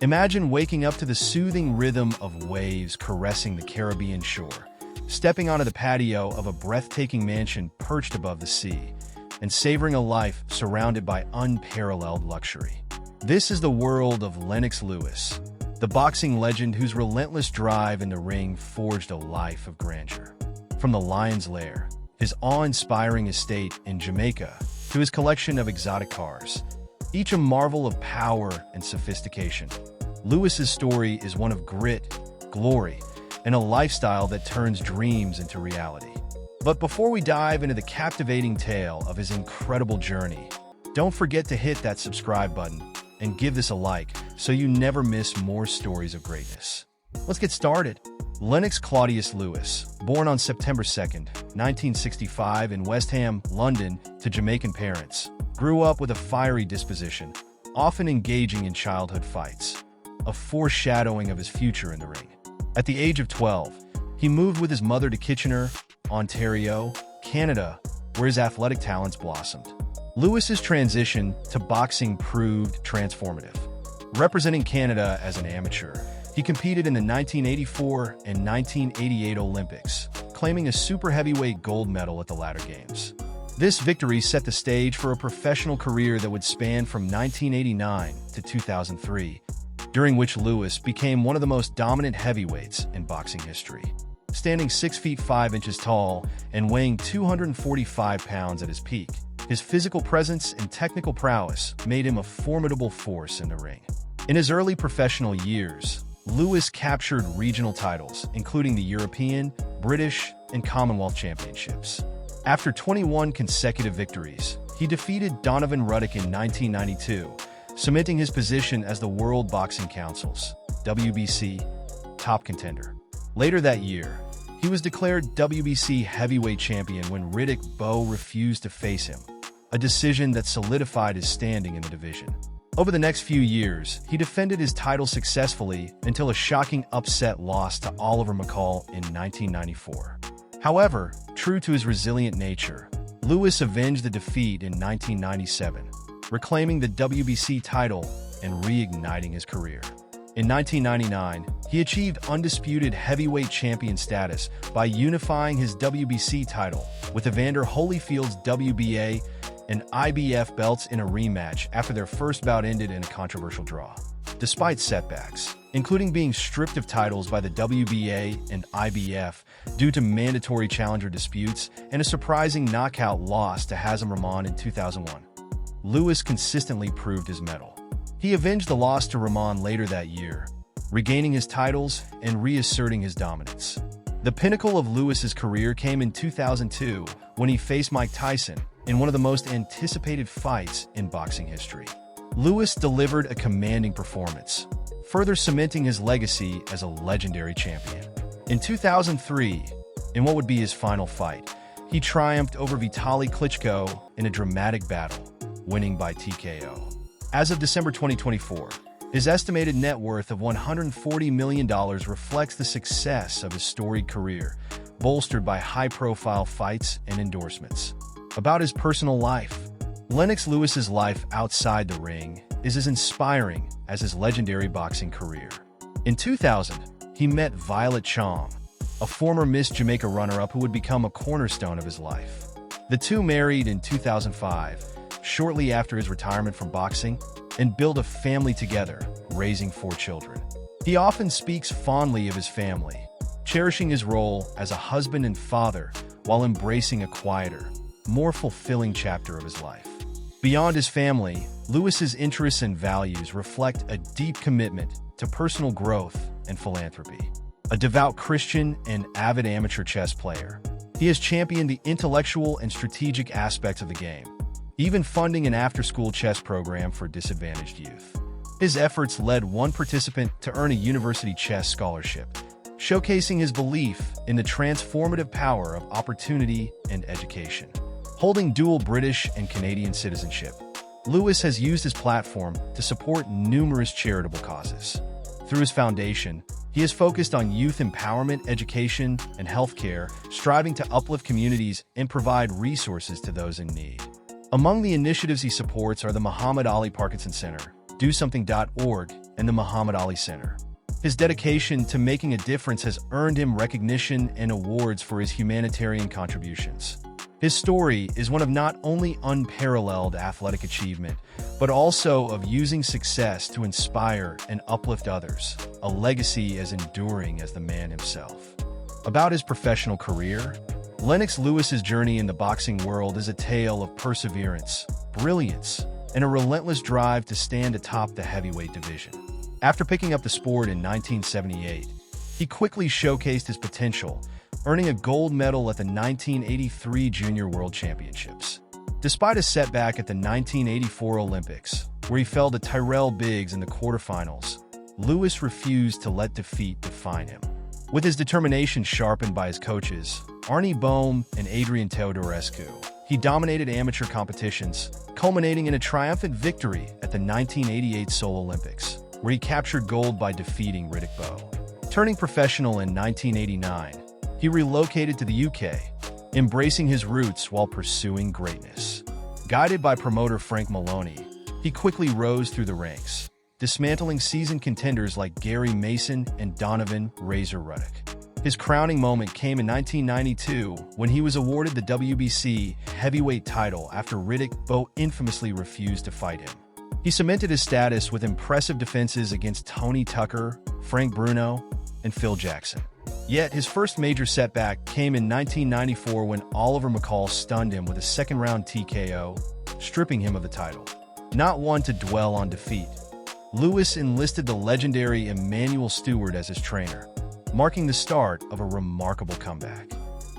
Imagine waking up to the soothing rhythm of waves caressing the Caribbean shore, stepping onto the patio of a breathtaking mansion perched above the sea, and savoring a life surrounded by unparalleled luxury. This is the world of Lennox Lewis, the boxing legend whose relentless drive in the ring forged a life of grandeur. From the Lion's Lair, his awe-inspiring estate in Jamaica, to his collection of exotic cars, each a marvel of power and sophistication, Lewis's story is one of grit, glory, and a lifestyle that turns dreams into reality. But before we dive into the captivating tale of his incredible journey, don't forget to hit that subscribe button and give this a like so you never miss more stories of greatness. Let's get started. Lennox Claudius Lewis, born on September 2, 1965 in West Ham, London, to Jamaican parents, grew up with a fiery disposition, often engaging in childhood fights, a foreshadowing of his future in the ring. At the age of 12, he moved with his mother to Kitchener, Ontario, Canada, where his athletic talents blossomed. Lewis's transition to boxing proved transformative. Representing Canada as an amateur, he competed in the 1984 and 1988 Olympics, claiming a super heavyweight gold medal at the latter games. This victory set the stage for a professional career that would span from 1989 to 2003, during which Lewis became one of the most dominant heavyweights in boxing history. Standing 6 feet 5 inches tall and weighing 245 pounds at his peak, his physical presence and technical prowess made him a formidable force in the ring. In his early professional years, Lewis captured regional titles, including the European, British, and Commonwealth championships. After 21 consecutive victories, he defeated Donovan Ruddock in 1992, cementing his position as the World Boxing Council's WBC top contender. Later that year, he was declared WBC heavyweight champion when Riddick Bowe refused to face him, a decision that solidified his standing in the division. Over the next few years, he defended his title successfully until a shocking upset loss to Oliver McCall in 1994. However, true to his resilient nature, Lewis avenged the defeat in 1997, reclaiming the WBC title and reigniting his career. In 1999, he achieved undisputed heavyweight champion status by unifying his WBC title with Evander Holyfield's WBA and IBF belts in a rematch after their first bout ended in a controversial draw. Despite setbacks, including being stripped of titles by the WBA and IBF due to mandatory challenger disputes and a surprising knockout loss to Hazem Rahman in 2001, Lewis consistently proved his mettle. He avenged the loss to Rahman later that year, regaining his titles and reasserting his dominance. The pinnacle of Lewis's career came in 2002 when he faced Mike Tyson in one of the most anticipated fights in boxing history. Lewis delivered a commanding performance, further cementing his legacy as a legendary champion. In 2003, in what would be his final fight, he triumphed over Vitali Klitschko in a dramatic battle, winning by TKO. As of December 2024, his estimated net worth of $140 million reflects the success of his storied career, bolstered by high-profile fights and endorsements. About his personal life, Lennox Lewis's life outside the ring is as inspiring as his legendary boxing career. In 2000, he met Violet Chom, a former Miss Jamaica runner-up who would become a cornerstone of his life. The two married in 2005, shortly after his retirement from boxing, and built a family together, raising 4 children. He often speaks fondly of his family, cherishing his role as a husband and father while embracing a quieter, more fulfilling chapter of his life. Beyond his family, Lewis's interests and values reflect a deep commitment to personal growth and philanthropy. A devout Christian and avid amateur chess player, he has championed the intellectual and strategic aspects of the game, even funding an after-school chess program for disadvantaged youth. His efforts led one participant to earn a university chess scholarship, showcasing his belief in the transformative power of opportunity and education. Holding dual British and Canadian citizenship, Lewis has used his platform to support numerous charitable causes. Through his foundation, he has focused on youth empowerment, education, and healthcare, striving to uplift communities and provide resources to those in need. Among the initiatives he supports are the Muhammad Ali Parkinson Center, DoSomething.org, and the Muhammad Ali Center. His dedication to making a difference has earned him recognition and awards for his humanitarian contributions. His story is one of not only unparalleled athletic achievement, but also of using success to inspire and uplift others, a legacy as enduring as the man himself. About his professional career, Lennox Lewis's journey in the boxing world is a tale of perseverance, brilliance, and a relentless drive to stand atop the heavyweight division. After picking up the sport in 1978, he quickly showcased his potential, earning a gold medal at the 1983 Junior World Championships. Despite a setback at the 1984 Olympics, where he fell to Tyrell Biggs in the quarterfinals, Lewis refused to let defeat define him. With his determination sharpened by his coaches, Arnie Boehm and Adrian Teodorescu, he dominated amateur competitions, culminating in a triumphant victory at the 1988 Seoul Olympics, where he captured gold by defeating Riddick Bowe. Turning professional in 1989, he relocated to the UK, embracing his roots while pursuing greatness. Guided by promoter Frank Maloney, he quickly rose through the ranks, dismantling seasoned contenders like Gary Mason and Donovan Razor Ruddock. His crowning moment came in 1992 when he was awarded the WBC heavyweight title after Riddick Bowe infamously refused to fight him. He cemented his status with impressive defenses against Tony Tucker, Frank Bruno, and Phil Jackson. Yet his first major setback came in 1994 when Oliver McCall stunned him with a second-round TKO, stripping him of the title. Not one to dwell on defeat, Lewis enlisted the legendary Emmanuel Stewart as his trainer, marking the start of a remarkable comeback.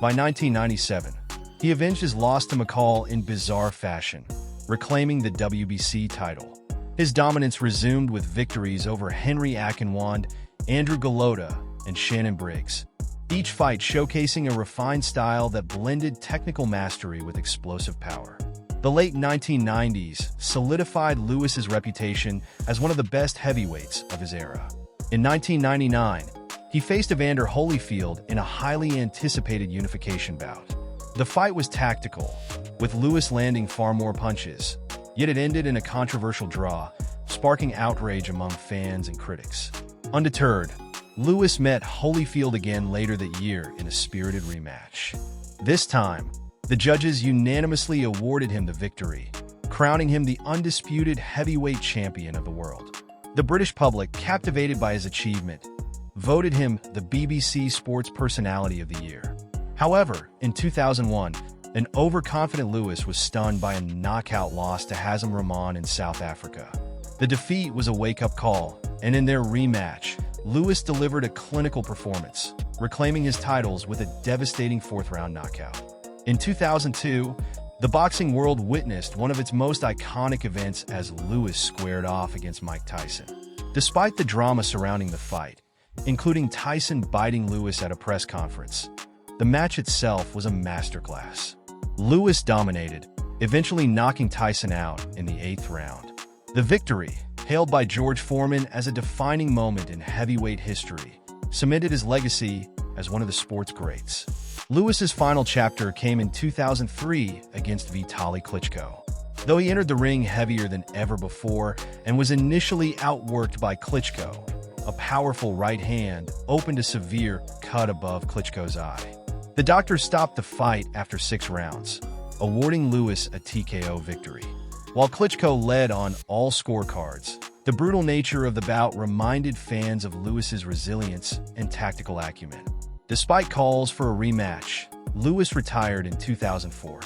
By 1997, he avenged his loss to McCall in bizarre fashion, reclaiming the WBC title. His dominance resumed with victories over Henry Akinwand, Andrew Golota, and Shannon Briggs, each fight showcasing a refined style that blended technical mastery with explosive power. The late 1990s solidified Lewis's reputation as one of the best heavyweights of his era. In 1999, he faced Evander Holyfield in a highly anticipated unification bout. The fight was tactical, with Lewis landing far more punches, yet it ended in a controversial draw, sparking outrage among fans and critics. Undeterred, Lewis met Holyfield again later that year in a spirited rematch. This time, the judges unanimously awarded him the victory, crowning him the undisputed heavyweight champion of the world. The British public, captivated by his achievement, voted him the BBC Sports Personality of the Year. However, in 2001, an overconfident Lewis was stunned by a knockout loss to Hazem Rahman in South Africa. The defeat was a wake-up call, and in their rematch, Lewis delivered a clinical performance, reclaiming his titles with a devastating fourth-round knockout. In 2002, the boxing world witnessed one of its most iconic events as Lewis squared off against Mike Tyson. Despite the drama surrounding the fight, including Tyson biting Lewis at a press conference, the match itself was a masterclass. Lewis dominated, eventually knocking Tyson out in the 8th round. The victory, hailed by George Foreman as a defining moment in heavyweight history, cemented his legacy as one of the sport's greats. Lewis's final chapter came in 2003 against Vitali Klitschko. Though he entered the ring heavier than ever before and was initially outworked by Klitschko, a powerful right hand opened a severe cut above Klitschko's eye. The doctors stopped the fight after 6 rounds, awarding Lewis a TKO victory. While Klitschko led on all scorecards, the brutal nature of the bout reminded fans of Lewis's resilience and tactical acumen. Despite calls for a rematch, Lewis retired in 2004,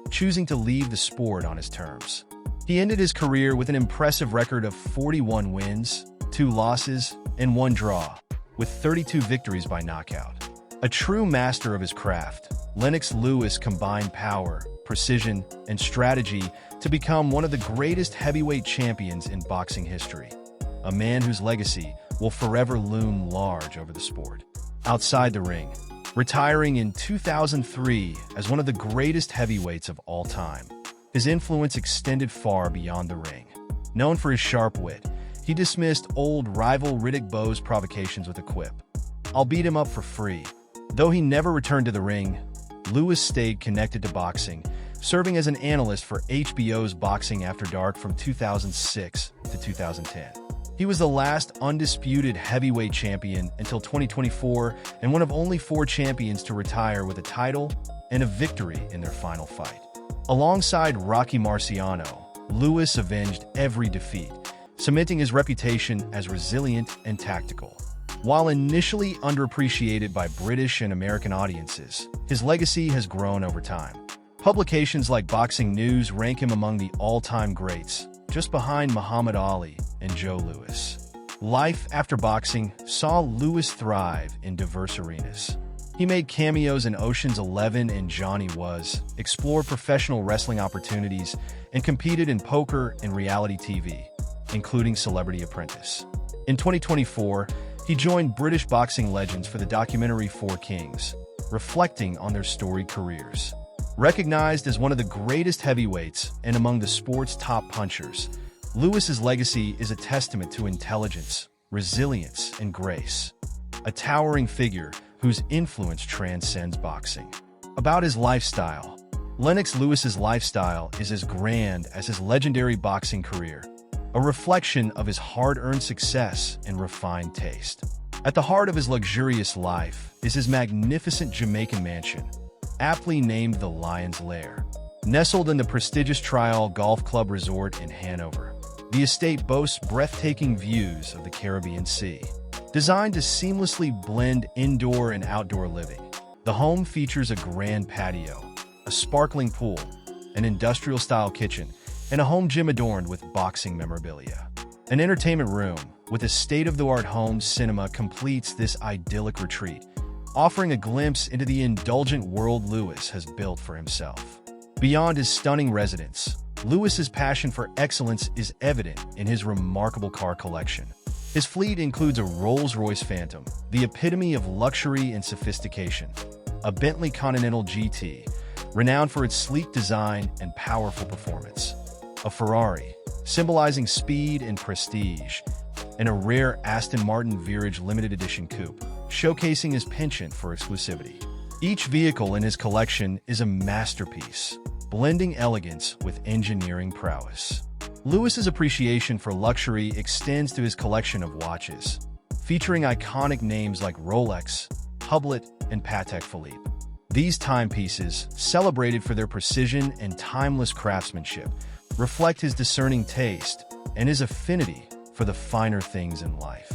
choosing to leave the sport on his terms. He ended his career with an impressive record of 41 wins, 2 losses, and 1 draw, with 32 victories by knockout. A true master of his craft, Lennox Lewis combined power, precision, and strategy to become one of the greatest heavyweight champions in boxing history, a man whose legacy will forever loom large over the sport. Outside the ring, retiring in 2003 as one of the greatest heavyweights of all time, his influence extended far beyond the ring. Known for his sharp wit, he dismissed old rival Riddick Bowe's provocations with a quip, "I'll beat him up for free." Though he never returned to the ring, Lewis stayed connected to boxing, serving as an analyst for HBO's Boxing After Dark from 2006 to 2010. He was the last undisputed heavyweight champion until 2024 and one of only 4 champions to retire with a title and a victory in their final fight. Alongside Rocky Marciano, Lewis avenged every defeat, cementing his reputation as resilient and tactical. While initially underappreciated by British and American audiences, his legacy has grown over time. Publications like Boxing News rank him among the all-time greats, just behind Muhammad Ali and Joe Louis. Life after boxing saw Lewis thrive in diverse arenas. He made cameos in Ocean's 11 and Johnny Was, explored professional wrestling opportunities, and competed in poker and reality TV, including Celebrity Apprentice. In 2024, he joined British boxing legends for the documentary Four Kings, reflecting on their storied careers. Recognized as one of the greatest heavyweights and among the sport's top punchers, Lewis's legacy is a testament to intelligence, resilience, and grace. A towering figure whose influence transcends boxing. About his lifestyle, Lennox Lewis's lifestyle is as grand as his legendary boxing career, a reflection of his hard-earned success and refined taste. At the heart of his luxurious life is his magnificent Jamaican mansion, aptly named the Lion's Lair. Nestled in the prestigious Trial Golf Club Resort in Hanover, the estate boasts breathtaking views of the Caribbean Sea. Designed to seamlessly blend indoor and outdoor living, the home features a grand patio, a sparkling pool, an industrial-style kitchen, and a home gym adorned with boxing memorabilia. An entertainment room with a state-of-the-art home cinema completes this idyllic retreat, offering a glimpse into the indulgent world Lewis has built for himself. Beyond his stunning residence, Lewis's passion for excellence is evident in his remarkable car collection. His fleet includes a Rolls-Royce Phantom, the epitome of luxury and sophistication, a Bentley Continental GT, renowned for its sleek design and powerful performance, a Ferrari, symbolizing speed and prestige, and a rare Aston Martin Virage limited edition coupe, showcasing his penchant for exclusivity. Each vehicle in his collection is a masterpiece, blending elegance with engineering prowess. Lewis's appreciation for luxury extends to his collection of watches, featuring iconic names like Rolex, Hublot, and Patek Philippe. These timepieces, celebrated for their precision and timeless craftsmanship, reflect his discerning taste and his affinity for the finer things in life.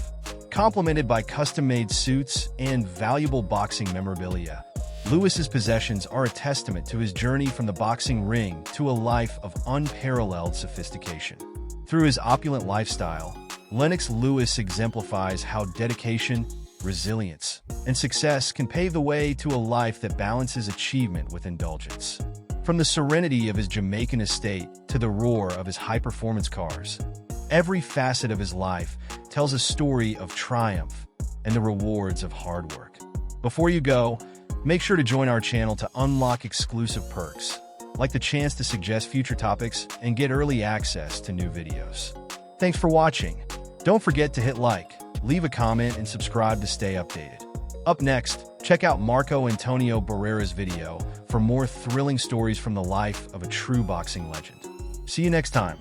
Complemented by custom-made suits and valuable boxing memorabilia, Lewis's possessions are a testament to his journey from the boxing ring to a life of unparalleled sophistication. Through his opulent lifestyle, Lennox Lewis exemplifies how dedication, resilience, and success can pave the way to a life that balances achievement with indulgence. From the serenity of his Jamaican estate to the roar of his high-performance cars, every facet of his life tells a story of triumph and the rewards of hard work. Before you go, make sure to join our channel to unlock exclusive perks, like the chance to suggest future topics and get early access to new videos. Thanks for watching. Don't forget to hit like, leave a comment, and subscribe to stay updated. Up next, check out Marco Antonio Barrera's video for more thrilling stories from the life of a true boxing legend. See you next time.